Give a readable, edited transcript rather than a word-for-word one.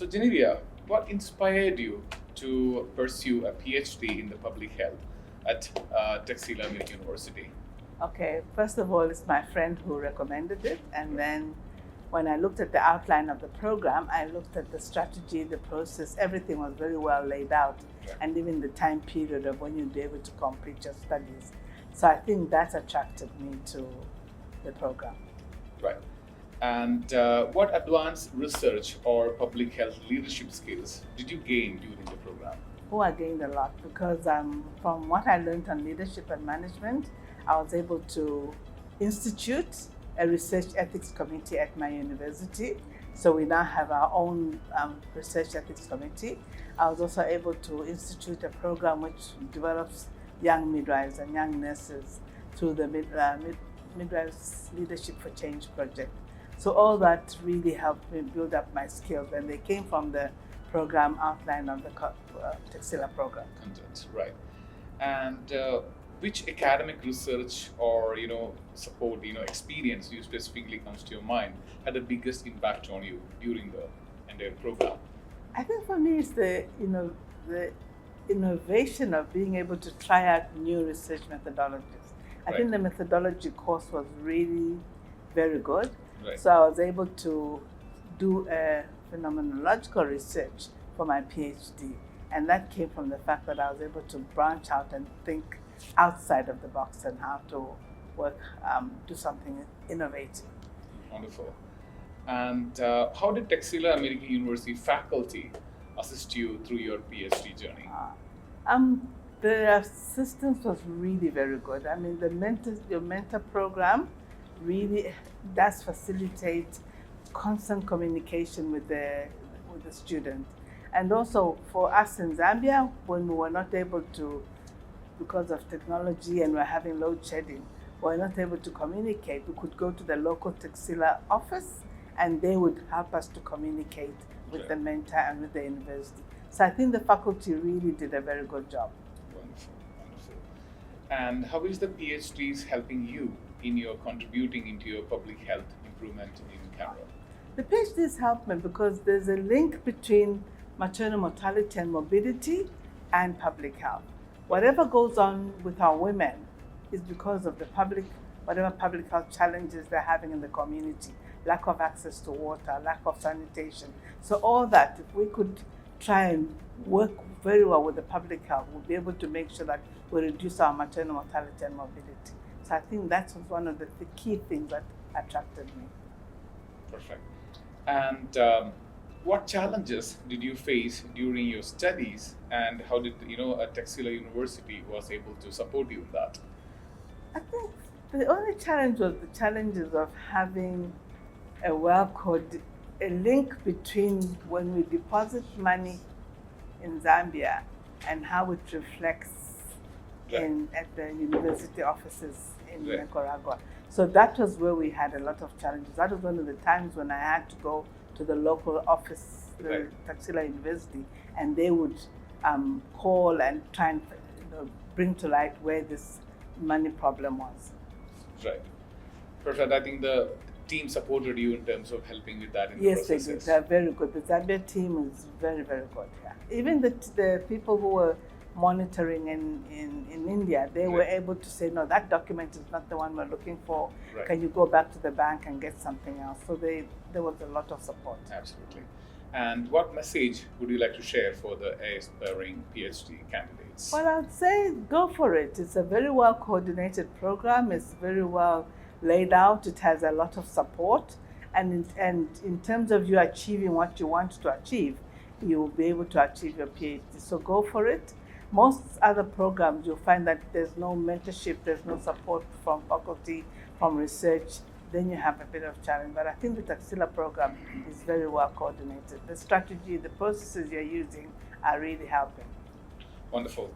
So Genevieve, what inspired you to pursue a PhD in the public health at Texila American University? Okay, first of all, it's my friend who recommended it. And then when I looked at the outline of the program, I looked at the strategy, the process, everything was very well laid out. Okay. And even the time period of when you'd be able to complete your studies. So I think that attracted me to the program. Right. And what advanced research or public health leadership skills did you gain during the program? Oh, I gained a lot because from what I learned on leadership and management, I was able to institute a research ethics committee at my university. So we now have our own research ethics committee. I was also able to institute a program which develops young midwives and young nurses through the Midwives Leadership for Change project. So all that really helped me build up my skills, and they came from the program outline of the Texila program. Content, right. And which academic research or support experience you specifically comes to your mind had the biggest impact on you during the entire program? I think for me it's the innovation of being able to try out new research methodologies. I think the methodology course was really very good. Right. So I was able to do a phenomenological research for my PhD, and that came from the fact that I was able to branch out and think outside of the box and how to work, do something innovative. Wonderful. And how did Texila American University faculty assist you through your PhD journey? The assistance was really very good. I mean, your mentor program really does facilitate constant communication with the student. And also for us in Zambia, when we were not able to, because of technology and we're having load shedding, we were not able to communicate, we could go to the local Texila office and they would help us to communicate with the mentor and with the university. So I think the faculty really did a very good job. Wonderful, wonderful. And how is the PhDs helping you in your contributing into your public health improvement in Canada? The PhDs help me because there's a link between maternal mortality and morbidity and public health. Whatever goes on with our women is because of whatever public health challenges they're having in the community, lack of access to water, lack of sanitation. So all that, if we could try and work very well with the public health, we'll be able to make sure that we reduce our maternal mortality and morbidity. So I think that was one of the key things that attracted me. Perfect. And what challenges did you face during your studies, and how did Texila University was able to support you in that? I think the only challenge was the challenges of having a link between when we deposit money in Zambia and how it reflects at the university offices in Nicaragua. So that was where we had a lot of challenges. That was one of the times when I had to go to the local office, the Texila University, and they would call and try and bring to light where this money problem was. Right. Perfect. I think the team supported you in terms of helping with that in the process. Yes, they did. They're very good. The Zambia team is very, very good. Yeah. Even the people who were monitoring in India, they were able to say, no, that document is not the one we're looking for. Right. Can you go back to the bank and get something else? So there was a lot of support. Absolutely. And what message would you like to share for the aspiring PhD candidates? Well, I'd say go for it. It's a very well coordinated program. It's very well laid out. It has a lot of support. And in terms of you achieving what you want to achieve, you'll be able to achieve your PhD. So go for it. Most other programs, you'll find that there's no mentorship, there's no support from faculty, from research. Then you have a bit of challenge. But I think the Texila program is very well coordinated. The strategy, the processes you're using are really helping. Wonderful.